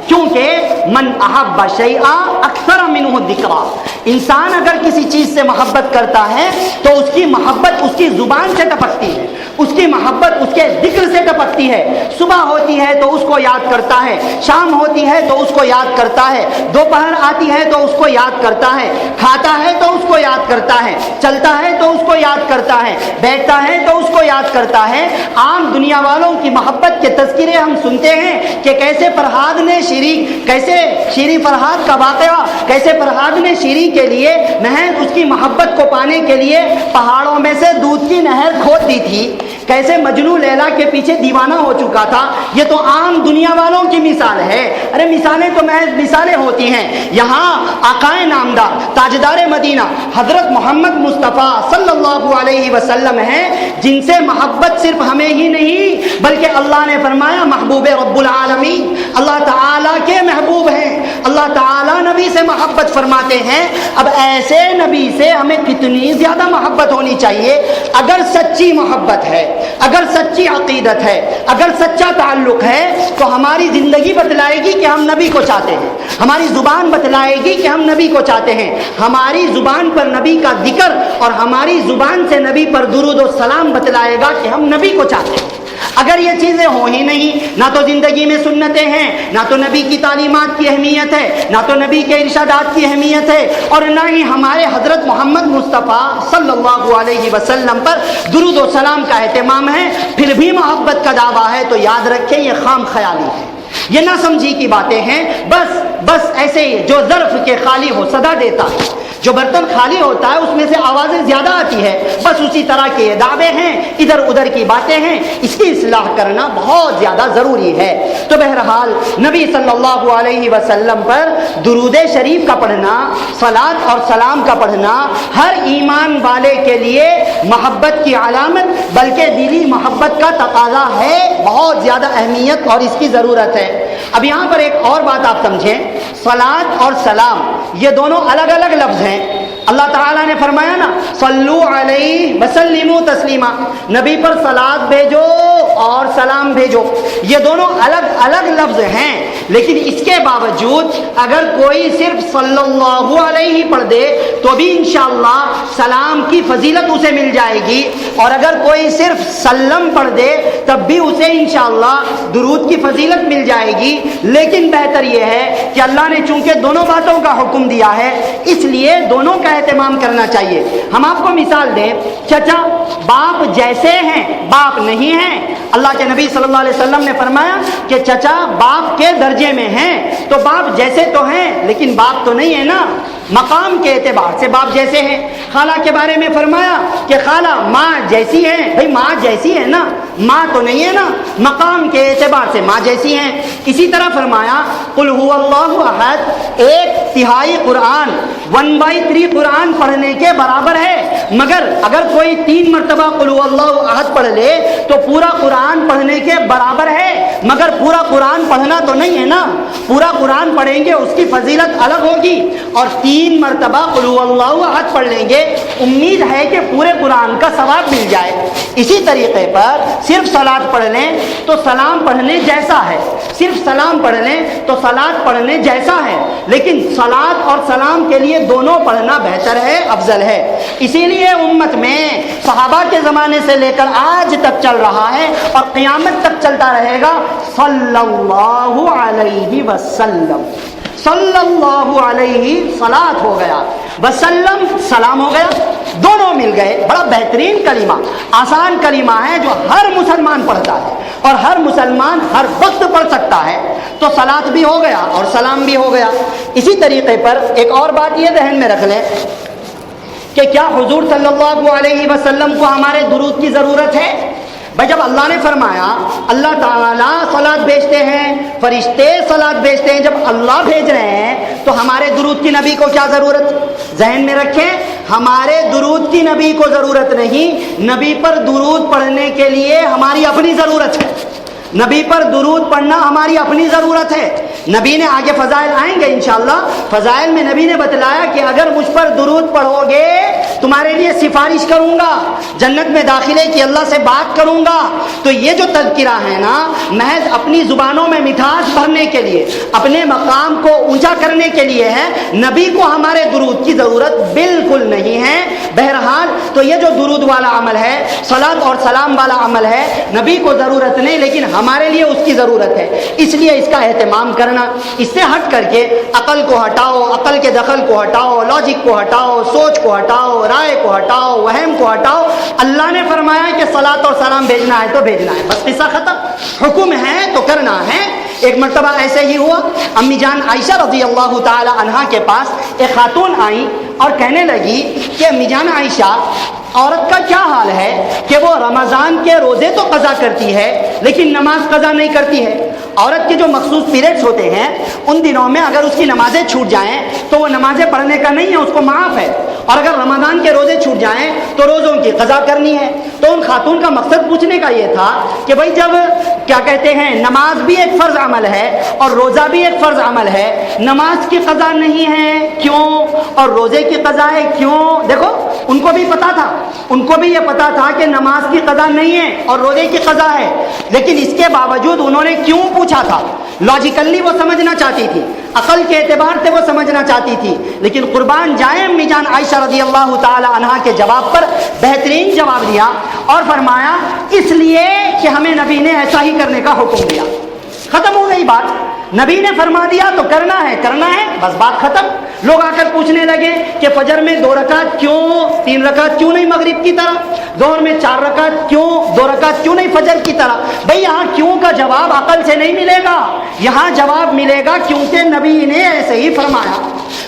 کیونکہ من احب شیئا اکثر منہ ذکرا، انسان اگر کسی چیز سے محبت کرتا ہے تو اس کی محبت اس کی زبان سے ٹپکتی ہے، اس کی محبت اس کے ذکر سے ٹپکتی ہے۔ صبح ہوتی ہے تو اس کو یاد کرتا ہے، شام ہوتی ہے تو اس کو یاد کرتا ہے، دوپہر آتی ہے تو اس کو یاد کرتا ہے، کھاتا ہے تو اس کو یاد کرتا ہے، چلتا ہے تو اس کو یاد کرتا ہے، بیٹھتا ہے تو اس کو یاد کرتا ہے۔ عام دنیا والوں کی محبت کے تذکرے ہم سنتے ہیں کہ کیسے فرہاد نے شیریں فرہاد کا واقعہ، کیسے فرہاد نے شیریں کے لیے محض اس کی محبت کو پانے کے لیے پہاڑوں میں سے دودھ کی نہر کھود دی تھی، کیسے مجنو لیلا کے پیچھے دیوانہ ہو چکا تھا۔ یہ تو عام دنیا والوں کی مثال ہے۔ ارے مثالیں تو محض مثالیں ہوتی ہیں، یہاں آقائے نامدار تاجدار مدینہ حضرت محمد مصطفیٰ صلی اللہ علیہ وسلم ہیں، جن سے محبت صرف ہمیں ہی نہیں بلکہ اللہ نے فرمایا محبوب رب العالمین، اللہ تعالیٰ کے محبوب ہیں، اللہ تعالیٰ نبی سے محبت فرماتے ہیں۔ اب ایسے نبی سے ہمیں کتنی زیادہ محبت ہونی چاہیے۔ اگر سچی محبت ہے، اگر سچی عقیدت ہے، اگر سچا تعلق ہے تو ہماری زندگی بتلائے گی کہ ہم نبی کو چاہتے ہیں، ہماری زبان بتلائے گی کہ ہم نبی کو چاہتے ہیں، ہماری زبان پر نبی کا ذکر اور ہماری زبان سے نبی پر درود و سلام بتلائے گا کہ ہم نبی کو چاہتے ہیں۔ اگر یہ چیزیں ہو ہی نہیں، نہ تو زندگی میں سنتیں ہیں، نہ تو نبی کی تعلیمات کی اہمیت ہے، نہ تو نبی کے ارشادات کی اہمیت ہے، اور نہ ہی ہمارے حضرت محمد مصطفیٰ صلی اللہ علیہ وسلم پر درود و سلام کا اہتمام ہے، پھر بھی محبت کا دعویٰ ہے، تو یاد رکھیں یہ خام خیالی ہے، یہ نہ سمجھی کی باتیں ہیں۔ بس ایسے ہی جو ظرف کے خالی ہو صدا دیتا ہے، جو برتن خالی ہوتا ہے اس میں سے آوازیں زیادہ آتی ہے، بس اسی طرح کے یہ دعوے ہیں، ادھر ادھر کی باتیں ہیں، اس کی اصلاح کرنا بہت زیادہ ضروری ہے۔ تو بہرحال نبی صلی اللہ علیہ وسلم پر درود شریف کا پڑھنا، صلاۃ اور سلام کا پڑھنا ہر ایمان والے کے لیے محبت کی علامت بلکہ دلی محبت کا تقاضا ہے، بہت زیادہ اہمیت اور اس کی ضرورت ہے۔ اب یہاں پر ایک اور بات آپ سمجھیں، صلاۃ اور سلام یہ دونوں الگ الگ لفظ ہیں۔ اللہ تعالیٰ نے فرمایا نا صلو علیہ وسلموا تسلیما، نبی پر صلاۃ بھیجو اور سلام بھیجو، یہ دونوں الگ الگ لفظ ہیں، لیکن اس کے باوجود اگر کوئی صرف صلی اللہ علیہ پڑھ دے تو بھی انشاءاللہ سلام کی فضیلت اسے مل جائے گی، اور اگر کوئی صرف سلم پڑھ دے تب بھی اسے انشاءاللہ درود کی فضیلت مل جائے گی۔ لیکن بہتر یہ ہے کہ اللہ نے چونکہ دونوں باتوں کا حکم دیا ہے اس لیے دونوں کا اہتمام کرنا چاہیے۔ ہم آپ کو مثال دیں، چچا باپ جیسے ہیں باپ نہیں ہیں۔ اللہ کے نبی صلی اللہ علیہ وسلم نے فرمایا کہ چچا باپ کے درجے میں ہیں، تو باپ جیسے تو ہیں لیکن باپ تو نہیں ہے نا، مقام کے اعتبار سے باپ جیسے ہیں۔ خالہ کے بارے میں فرمایا کہ خالہ ماں جیسی ہیں، بھئی ماں جیسی ہے نا، ماں تو نہیں ہے نا، مقام کے اعتبار سے ماں جیسی ہیں۔ اسی طرح فرمایا قل هو اللہ احد، 1/3 قرآن 1/3 قرآن پڑھنے کے برابر ہے، مگر اگر کوئی 3 مرتبہ قل هو اللہ احد پڑھ لے تو پورا قرآن پڑھنے کے برابر ہے، مگر پورا قرآن پڑھنا تو نہیں ہے نا، پورا قرآن پڑھیں گے اس کی فضیلت الگ ہوگی، اور 3 مرتبہ قل هو اللہ احد پڑھ لیں گے، امید ہے کہ پورے قرآن کا ثواب مل جائے۔ اسی طریقے پر صرف صلاۃ پڑھ لیں تو سلام پڑھنے جیسا ہے، صرف سلام پڑھ لیں تو صلاۃ پڑھنے جیسا ہے، لیکن صلاۃ اور سلام کے لیے دونوں پڑھنا بہتر ہے، افضل ہے۔ اسی لیے امت میں صحابہ کے زمانے سے لے کر آج تک چل رہا ہے اور قیامت تک چلتا رہے گا، صلی اللہ علیہ وسلم، صلی اللہ علیہ صلاۃ ہو گیا، وسلم سلام ہو گیا، دونوں مل گئے۔ بڑا بہترین کلمہ، آسان کلمہ ہے جو ہر مسلمان پڑھتا ہے اور ہر مسلمان ہر وقت پڑھ سکتا ہے، تو صلاۃ بھی ہو گیا اور سلام بھی ہو گیا۔ اسی طریقے پر ایک اور بات یہ ذہن میں رکھ لیں کہ کیا حضور صلی اللہ علیہ وسلم کو ہمارے درود کی ضرورت ہے؟ بھائی جب اللہ نے فرمایا اللہ تعالیٰ صلاۃ بھیجتے ہیں، فرشتے صلاۃ بھیجتے ہیں، جب اللہ بھیج رہے ہیں تو ہمارے درود کی نبی کو کیا ضرورت؟ ذہن میں رکھیں، ہمارے درود کی نبی کو ضرورت نہیں، نبی پر درود پڑھنے کے لیے ہماری اپنی ضرورت ہے، نبی پر درود پڑھنا ہماری اپنی ضرورت ہے۔ نبی نے آگے فضائل آئیں گے انشاءاللہ، فضائل میں نبی نے بتلایا کہ اگر مجھ پر درود پڑھو گے تمہارے لیے سفارش کروں گا، جنت میں داخلے کی اللہ سے بات کروں گا. تو یہ جو تذکرہ ہے نا، محض اپنی زبانوں میں مٹھاس بھرنے کے لیے، اپنے مقام کو اونچا کرنے کے لیے ہے. نبی کو ہمارے درود کی ضرورت بالکل نہیں ہے. بہرحال تو یہ جو درود والا عمل ہے، صلاۃ اور سلام والا عمل ہے، نبی کو ضرورت نہیں لیکن ہمارے لیے اس کی ضرورت ہے. اس لیے اس کا اہتمام کرنا. اس سے ہٹ کر کے عقل کو ہٹاؤ، عقل کے دخل کو ہٹاؤ، لاجک کو ہٹاؤ، سوچ کو ہٹاؤ، رائے کو ہٹاؤ، وہم کو ہٹاؤ. اللہ نے فرمایا کہ صلاۃ اور سلام بھیجنا ہے تو بھیجنا ہے، بس قصہ ختم. حکم ہے تو کرنا ہے. ایک مرتبہ ایسے ہی ہوا، امی جان عائشہ رضی اللہ تعالی عنہا کے پاس ایک خاتون آئی اور کہنے لگی کہ امی جان عائشہ، عورت کا کیا حال ہے کہ وہ رمضان کے روزے تو قضا کرتی ہے لیکن نماز قضا نہیں کرتی ہے. عورت کے جو مخصوص پیریڈز ہوتے ہیں ان دنوں میں اگر اس کی نمازیں چھوٹ جائیں تو وہ نمازیں پڑھنے کا نہیں ہے، اس کو معاف ہے. اور اگر رمضان کے روزے چھوٹ جائیں تو روزوں کی قضا کرنی ہے. تو ان خاتون کا مقصد پوچھنے کا یہ تھا کہ بھائی جب کیا کہتے ہیں نماز بھی ایک فرض عمل ہے اور روزہ بھی ایک فرض عمل ہے، نماز کی قضا نہیں ہے کیوں اور روزے کی قضا ہے کیوں؟ دیکھو ان کو بھی پتا تھا، ان کو بھی یہ پتا تھا کہ نماز کی قضا نہیں ہے اور روزے کی قضا ہے، لیکن اس کے باوجود انہوں نے کیوں پوچھا تھا؟ لاجیکلی وہ سمجھنا چاہتی تھی، عقل کے اعتبار سے وہ سمجھنا چاہتی تھی. لیکن قربان جائیں امی جان عائشہ رضی اللہ تعالی عنہا کے جواب پر بہترین جواب دیا اور فرمایا اس لیے کہ ہمیں نبی نے ایسا ہی کرنے کا حکم دیا. ختم ہو گئی بات. نبی نے فرما دیا تو کرنا ہے، بس بات ختم. لوگ آ کر پوچھنے لگے کہ فجر میں 2 رکعت کیوں، 3 رکعت کیوں نہیں مغرب کی طرح، ظہر میں 4 رکعت کیوں، 2 رکعت کیوں نہیں فجر کی طرح؟ بھئی یہاں کیوں کا جواب عقل سے نہیں ملے گا، یہاں جواب ملے گا کیونکہ نبی نے ایسے ہی فرمایا.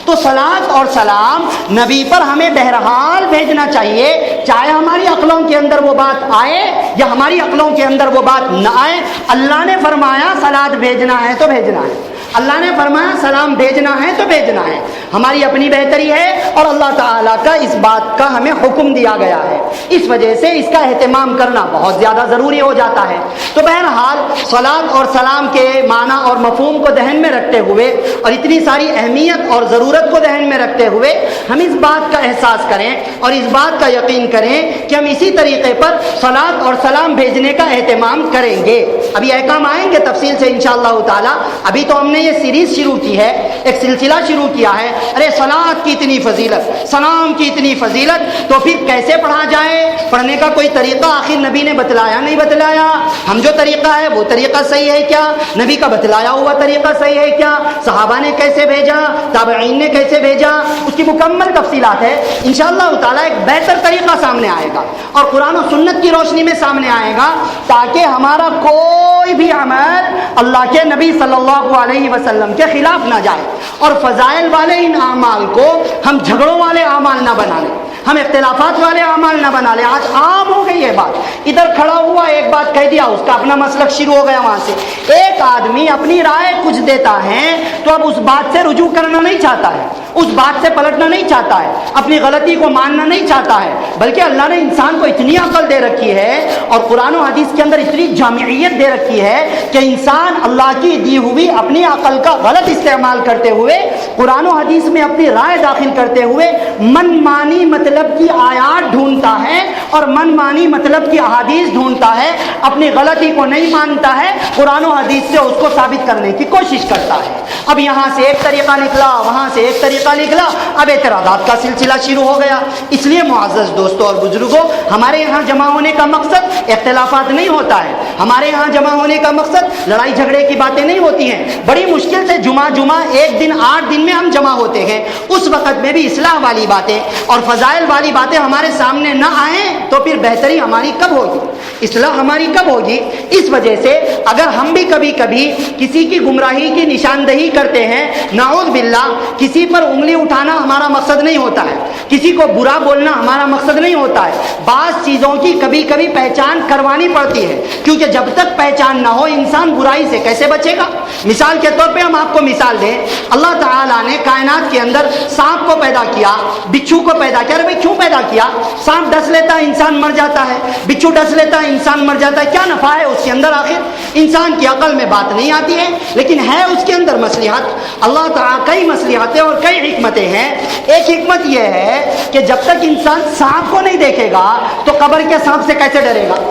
تو صلاۃ اور سلام نبی پر ہمیں بہرحال بھیجنا چاہیے، چاہے ہماری عقلوں کے اندر وہ بات آئے یا ہماری عقلوں کے اندر وہ بات نہ آئے. اللہ نے فرمایا صلاۃ بھیجنا ہے تو بھیجنا ہے، اللہ نے فرمایا سلام بھیجنا ہے تو بھیجنا ہے. ہماری اپنی بہتری ہے اور اللہ تعالیٰ کا اس بات کا ہمیں حکم دیا گیا ہے. اس وجہ سے اس کا اہتمام کرنا بہت زیادہ ضروری ہو جاتا ہے. تو بہرحال صلاۃ اور سلام کے معنی اور مفہوم کو ذہن میں رکھتے ہوئے اور اتنی ساری اہمیت اور ضرورت کو ذہن میں رکھتے ہوئے ہم اس بات کا احساس کریں اور اس بات کا یقین کریں کہ ہم اسی طریقے پر صلاۃ اور سلام بھیجنے کا اہتمام کریں گے. ابھی احکام آئیں گے تفصیل سے انشاءاللہ تعالی. ابھی تو ہم نے یہ سیریز شروع کی ہے، ایک سلسلہ شروع کیا ہے. ارے صلاۃ کی اتنی فضیلت، سلام کی اتنی فضیلت، تو پھر کیسے پڑھا جائے؟ پڑھنے کا کوئی طریقہ آخر نبی نے بتلایا نہیں بتلایا؟ ہم جو طریقہ ہے وہ طریقہ صحیح ہے کیا؟ نبی کا بتلایا ہوا طریقہ صحیح ہے کیا؟ صحابہ نے کیسے بھیجا؟ تابعین نے کیسے بھیجا؟ اس کی مکمل تفصیلات ہے. انشاءاللہ تعالیٰ ایک بہتر طریقہ سامنے آئے گا اور قرآن و سنت کی روشنی میں سامنے آئے گا تاکہ ہمارا کوئی بھی عمل اللہ کے نبی صلی اللہ علیہ وسلم کے خلاف نہ جائے اور فضائل والے ان اعمال کو ہم جھگڑوں والے اعمال نہ بنا لیں، ہم اختلافات والے اعمال نہ بنا لیں. آج عام ہو گئی یہ بات، ادھر کھڑا ہوا ایک بات کہہ دیا، اس کا اپنا مسلک شروع ہو گیا. وہاں سے ایک آدمی اپنی رائے کچھ دیتا ہے تو اب اس بات سے رجوع کرنا نہیں چاہتا ہے، اس بات سے پلٹنا نہیں چاہتا ہے، اپنی غلطی کو ماننا نہیں چاہتا ہے. بلکہ اللہ نے انسان کو اتنی عقل دے رکھی ہے اور قرآن و حدیث کے اندر اتنی جامعیت دے رکھی ہے کہ انسان اللہ کی دی ہوئی اپنی عقل کا غلط استعمال کرتے ہوئے، قرآن و حدیث میں اپنی رائے داخل کرتے ہوئے من مانی مطلب کی آیات ڈھونڈتا ہے اور من مانی مطلب کی احادیث ڈھونڈتا ہے. اپنی غلطی کو نہیں مانتا ہے، قرآن و حدیث سے اس کو ثابت کرنے کی کوشش کرتا ہے. اب یہاں سے ایک طریقہ نکلا، وہاں سے ایک طریقہ نکلا، اب اعتراضات کا سلسلہ شروع ہو گیا. اس لیے معزز دوستوں اور بزرگوں، ہمارے یہاں جمع ہونے کا مقصد اختلافات نہیں ہوتا ہے، ہمارے یہاں جمع ہونے کا مقصد لڑائی جھگڑے کی باتیں نہیں ہوتی ہیں. بڑی مشکل سے جمعہ ایک دن 8 دن میں ہم جمع ہوتے ہیں. اس وقت میں بھی اصلاح والی باتیں اور فضائل والی باتیں ہمارے سامنے نہ آئیں تو پھر بہتری ہماری کب ہوگی، اصلاح ہماری کب ہوگی؟ اس وجہ سے اگر ہم بھی کبھی کبھی کسی کی گمراہی کی نشاندہی کرتے ہیں، نعوذ باللہ، کسی پر انگلی اٹھانا ہمارا مقصد نہیں ہوتا ہے، کسی کو برا بولنا ہمارا مقصد نہیں ہوتا ہے. بعض چیزوں کی کبھی کبھی پہچان کروانی پڑتی ہے، کیونکہ جب تک پہچان نہ ہو انسان برائی سے کیسے بچے گا؟ مثال کے طور پہ ہم آپ کو مثال دیں، اللہ تعالیٰ نے کائنات کے اندر سانپ کو پیدا کیا، بچھو کو پیدا کیا. ارے بھائی کیوں پیدا کیا؟ سانپ ڈس لیتا ہے انسان مر جاتا ہے، بچھو ڈس لیتا ہے انسان مر جاتا ہے، کیا نفع ہے اس کے اندر؟ آخر انسان کی عقل میں بات نہیں آتی ہے، لیکن ہے اس کے اندر مصلحت. اللہ تعالیٰ کئی مصلحتیں اور کئی حکمتیں ہیں. ایک حکمت یہ ہے کہ جب تک انسان سانپ کو نہیں دیکھے گا تو قبر کے سانپ سے کیسے ڈرے گا؟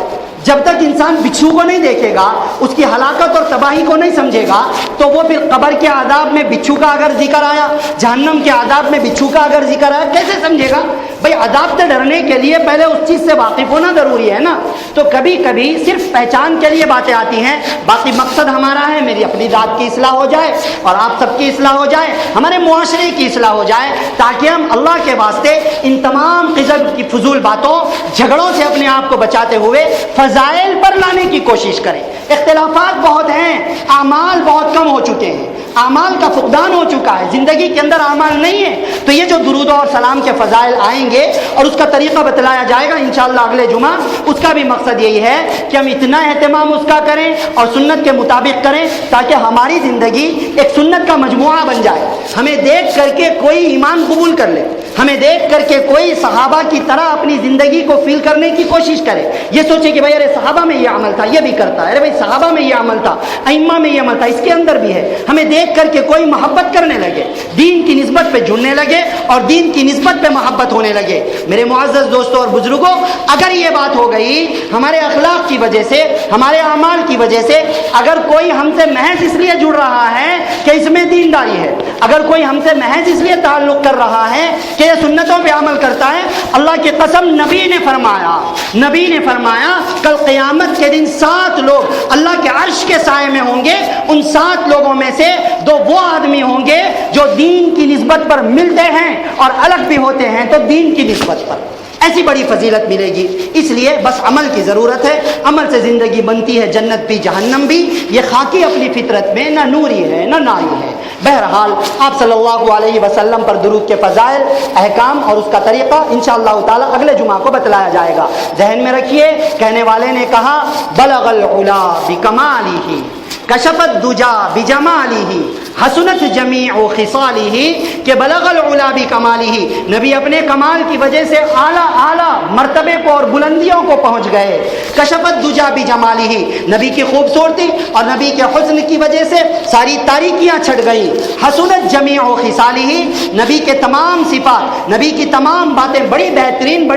جب تک انسان بچھو کو نہیں دیکھے گا، اس کی ہلاکت اور تباہی کو نہیں سمجھے گا، تو وہ پھر قبر کے عذاب میں بچھو کا اگر ذکر آیا، جہنم کے عذاب میں بچھو کا اگر ذکر آیا، کیسے سمجھے گا؟ بھئی عذاب سے ڈرنے کے لیے پہلے اس چیز سے واقف ہونا ضروری ہے نا. تو کبھی کبھی صرف پہچان کے لیے باتیں آتی ہیں، باقی مقصد ہمارا ہے میری اپنی ذات کی اصلاح ہو جائے اور آپ سب کی اصلاح ہو جائے، ہمارے معاشرے کی اصلاح ہو جائے، تاکہ ہم اللہ کے واسطے ان تمام قسم کی فضول باتوں، جھگڑوں سے اپنے آپ کو بچاتے ہوئے فضائل پر لانے کی کوشش کریں. اختلافات بہت ہیں، اعمال بہت کم ہو چکے ہیں، اعمال کا فقدان ہو چکا ہے، زندگی کے اندر اعمال نہیں ہے. تو یہ جو درود اور سلام کے فضائل آئیں گے اور اس کا طریقہ بتلایا جائے گا انشاءاللہ اگلے جمعہ، اس کا بھی مقصد یہی ہے کہ ہم اتنا اہتمام اس کا کریں اور سنت کے مطابق کریں تاکہ ہماری زندگی ایک سنت کا مجموعہ بن جائے. ہمیں دیکھ کر کے کوئی ایمان قبول کر لے، ہمیں دیکھ کر کے کوئی صحابہ کی طرح اپنی زندگی کو فیل کرنے کی کوشش کرے. یہ سوچے کہ بھائی ارے صحابہ میں یہ عمل تھا، یہ بھی کرتا ہے، ارے بھائی صحابہ میں یہ عمل تھا، ائمہ میں یہ عمل تھا، اس کے اندر بھی ہے. ہمیں دیکھ کر کے کوئی محبت کرنے لگے، دین کی نسبت پہ جڑنے لگے اور دین کی نسبت پہ محبت ہونے لگے. میرے معزز دوستوں اور بزرگوں، اگر یہ بات ہو گئی ہمارے اخلاق کی وجہ سے، ہمارے اعمال کی وجہ سے، اگر کوئی ہم سے محض اس لیے جڑ رہا ہے کہ اس میں دینداری ہے، اگر کوئی ہم سے محض اس لیے تعلق کر رہا ہے کہ یہ سنتوں پہ عمل کرتا ہے، اللہ کی قسم نبی نے فرمایا کل قیامت کے دن 7 لوگ اللہ کے عرش کے سائے میں ہوں گے. ان 7 لوگوں میں سے 2 وہ آدمی ہوں گے جو دین کی نسبت پر ملتے ہیں اور الگ بھی ہوتے ہیں تو دین کی نسبت پر. ایسی بڑی فضیلت ملے گی. اس لیے بس عمل کی ضرورت ہے، عمل سے زندگی بنتی ہے، جنت بھی جہنم بھی. یہ خاکی اپنی فطرت میں نہ نوری ہے نہ ناری ہے. بہرحال آپ صلی اللہ علیہ وسلم پر درود کے فضائل، احکام اور اس کا طریقہ انشاءاللہ تعالی اگلے جمعہ کو بتلایا جائے گا. ذہن میں رکھیے، کہنے والے نے کہا بلغ العلا بکمالہ کشف الدجا بجمالہ حسنت جمیع خصالہ، کہ بلغ العلا بکمالہ، نبی اپنے کمال کی وجہ سے اعلیٰ مرتبے کو اور بلندیوں کو پہنچ گئے. کشف الدجا بجمالہ، نبی کی خوبصورتی اور نبی کے حسن کی وجہ سے ساری تاریکیاں چھٹ گئیں. حسنت جمیع خصالہ، نبی کے تمام صفات، نبی کی تمام باتیں بڑی بہترین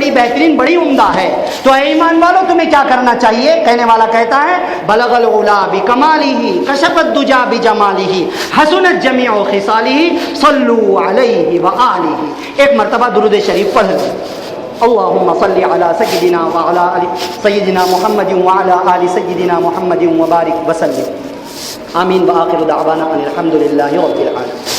بڑی عمدہ ہے. تو اے ایمان والو تمہیں کیا کرنا چاہیے؟ کہنے والا کہتا ہے بلغ العلا بکمالہ کشف الدجا بجمالہ حسنت جمیع خصالہ صلو علیہ وآلہ. ایک مرتبہ درود شریف پڑھ لیں. اللہم صلی علی سیدنا وعلی آل سیدنا محمد وعلی آل سیدنا محمد وبارک وسلم. آمین وآخر دعوانا ان الحمد للہ رب العالمین.